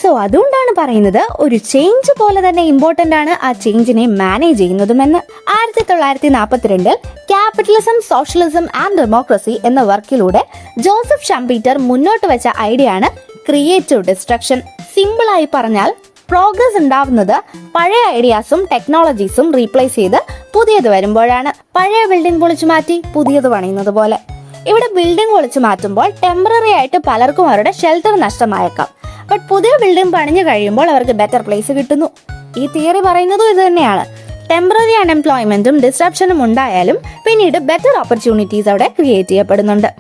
So അതുകൊണ്ടാണ് പറയുന്നത് ഒരു ചേഞ്ച് പോലെ തന്നെ ഇമ്പോർട്ടന്റ് ആണ് ആ ചേഞ്ചിനെ മാനേജ് ചെയ്യുന്നതുമെന്ന്. 1942 ക്യാപിറ്റലിസം, സോഷ്യലിസം ആൻഡ് ഡെമോക്രസി എന്ന വർക്കിലൂടെ ജോസഫ് ഷംപീറ്റർ മുന്നോട്ട് വെച്ച ഐഡിയ ആണ് ക്രിയേറ്റീവ് ഡിസ്ട്രക്ഷൻ. സിമ്പിളായി പറഞ്ഞാൽ പ്രോഗ്രസ് ഉണ്ടാവുന്നത് പഴയ ഐഡിയാസും ടെക്നോളജീസും റീപ്ലേസ് ചെയ്ത് പുതിയത് വരുമ്പോഴാണ്. പഴയ ബിൽഡിംഗ് പൊളിച്ചു മാറ്റി പുതിയത് പണിയുന്നത് പോലെ. ഇവിടെ ബിൽഡിംഗ് പൊളിച്ചു മാറ്റുമ്പോൾ ടെമ്പററി ആയിട്ട് പലർക്കും അവരുടെ ഷെൽട്ടർ നഷ്ടമായേക്കാം. ബട്ട് പുതിയ ബിൽഡിംഗ് പണിഞ്ഞു കഴിയുമ്പോൾ അവർക്ക് ബെറ്റർ പ്ലേസ് കിട്ടുന്നു. ഈ തിയറി പറയുന്നതും ഇത് തന്നെയാണ്. ടെമ്പററി അൺഎംപ്ലോയ്മെന്റും ഡിസ്ട്രപ്ഷനും ഉണ്ടായാലും പിന്നീട് ബെറ്റർ ഓപ്പർച്യൂണിറ്റീസ് അവിടെ ക്രിയേറ്റ് ചെയ്യപ്പെടുന്നുണ്ട്.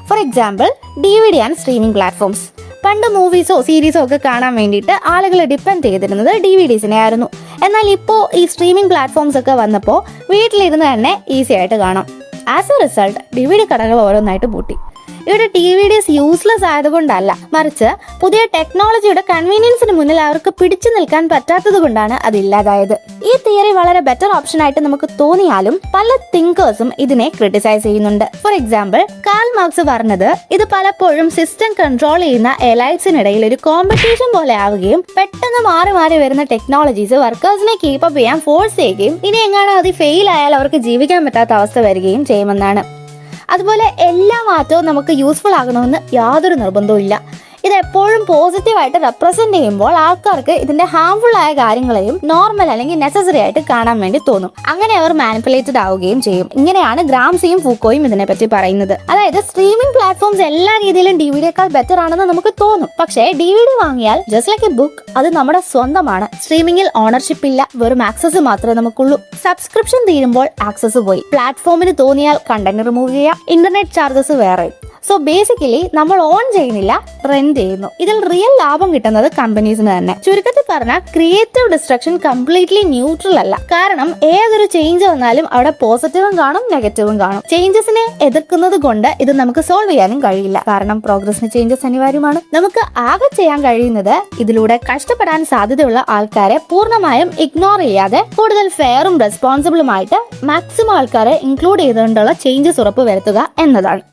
For example, DVD and streaming platforms. പണ്ട് മൂവീസോ സീരീസോ ഒക്കെ കാണാൻ വേണ്ടിയിട്ട് ആളുകൾ ഡിപ്പെൻഡ് ചെയ്തിരുന്നത് DVDസിനെ ആയിരുന്നു. എന്നാൽ ഇപ്പോൾ ഈ സ്ട്രീമിംഗ് പ്ലാറ്റ്ഫോംസ് ഒക്കെ വന്നപ്പോൾ വീട്ടിലിരുന്ന് തന്നെ ഈസി ആയിട്ട് കാണാം. ആസ് എ റിസൾട്ട് DVD കടകൾ ഓരോന്നായിട്ട് പൂട്ടി. ഇവിടെ DVDs യൂസ്ലെസ് ആയതുകൊണ്ടല്ല, മറിച്ച് പുതിയ ടെക്നോളജിയുടെ കൺവീനിയൻസിന് മുന്നിൽ അവർക്ക് പിടിച്ചു നിൽക്കാൻ പറ്റാത്തത് കൊണ്ടാണ് അതില്ലാതായത്. ഈ തിയറി വളരെ ബെറ്റർ ഓപ്ഷൻ ആയിട്ട് നമുക്ക് തോന്നിയാലും പല തിങ്കേഴ്സും ഇതിനെ ക്രിട്ടിസൈസ് ചെയ്യുന്നുണ്ട്. ഫോർ എക്സാമ്പിൾ, കാൾ മാർക്സ് പറഞ്ഞത് ഇത് പലപ്പോഴും സിസ്റ്റം കൺട്രോൾ ചെയ്യുന്ന എലൈറ്റ്സിനിടയിൽ ഒരു കോമ്പറ്റീഷൻ പോലെ ആവുകയും പെട്ടെന്ന് മാറി മാറി വരുന്ന ടെക്നോളജീസ് വർക്കേഴ്സിനെ കീപ്പപ്പ് ചെയ്യാൻ ഫോഴ്സ് ചെയ്യുകയും ഇനി എങ്ങാനും അത് ഫെയിൽ ആയാൽ അവർക്ക് ജീവിക്കാൻ പറ്റാത്ത അവസ്ഥ വരികയും ചെയ്യുമെന്നാണ്. അതുപോലെ എല്ലാ മാറ്റവും നമുക്ക് യൂസ്ഫുൾ ആകണമെന്ന് യാതൊരു നിർബന്ധവും ഇല്ല. ഇത് എപ്പോഴും പോസിറ്റീവായിട്ട് റെപ്രസെന്റ് ചെയ്യുമ്പോൾ ആൾക്കാർക്ക് ഇതിന്റെ ഹാംഫുൾ ആയ കാര്യങ്ങളെയും നോർമൽ അല്ലെങ്കിൽ നെസസറി ആയിട്ട് കാണാൻ വേണ്ടി തോന്നും. അങ്ങനെ അവർ മാനിപ്പുലേറ്റഡ് ആവുകയും ചെയ്യും. ഇങ്ങനെയാണ് ഗ്രാംസിയും ഫൂക്കോയും ഇതിനെപ്പറ്റി പറയുന്നത്. അതായത് സ്ട്രീമിംഗ് പ്ലാറ്റ്ഫോംസ് എല്ലാ രീതിയിലും DVDയേക്കാൾ ബെറ്റർ ആണെന്ന് നമുക്ക് തോന്നും. പക്ഷേ DVD വാങ്ങിയാൽ ജസ്റ്റ് ലൈക്ക് എ ബുക്ക് അത് നമ്മുടെ സ്വന്തമാണ്. സ്ട്രീമിംഗിൽ ഓണർഷിപ്പ് ഇല്ല, വെറും ആക്സസ് മാത്രമേ നമുക്കുള്ളൂ. സബ്സ്ക്രിപ്ഷൻ തീരുമ്പോൾ ആക്സസ് പോയി. പ്ലാറ്റ്ഫോമിന് തോന്നിയാൽ കണ്ടന്റ് റിമൂവ് ചെയ്യാം. ഇന്റർനെറ്റ് ചാർജസ് വേറെ. സോ ബേസിക്കലി നമ്മൾ ഓൺ ചെയ്യുന്നില്ല, റെന്റ് ചെയ്യുന്നു. ഇതിൽ റിയൽ ലാഭം കിട്ടുന്നത് കമ്പനീസിന് തന്നെ. ചുരുക്കത്തിൽ പറഞ്ഞാൽ ക്രിയേറ്റീവ് ഡിസ്ട്രക്ഷൻ കംപ്ലീറ്റ്ലി ന്യൂട്രൽ അല്ല. കാരണം ഏതൊരു ചേഞ്ച് വന്നാലും അവിടെ പോസിറ്റീവും കാണും, നെഗറ്റീവും കാണും. ചേഞ്ചസിനെ എതിർക്കുന്നത് കൊണ്ട് ഇത് നമുക്ക് സോൾവ് ചെയ്യാനും കഴിയില്ല. കാരണം പ്രോഗ്രസിന് ചേഞ്ചസ് അനിവാര്യമാണ്. നമുക്ക് ആകെ ചെയ്യാൻ കഴിയുന്നത് ഇതിലൂടെ കഷ്ടപ്പെടാൻ സാധ്യതയുള്ള ആൾക്കാരെ പൂർണ്ണമായും ഇഗ്നോർ ചെയ്യാതെ കൂടുതൽ ഫെയറും റെസ്പോൺസിബിളുമായിട്ട് മാക്സിമം ആൾക്കാരെ ഇൻക്ലൂഡ് ചെയ്തുകൊണ്ടുള്ള ചേഞ്ചസ് ഉറപ്പ് വരുത്തുക എന്നതാണ്.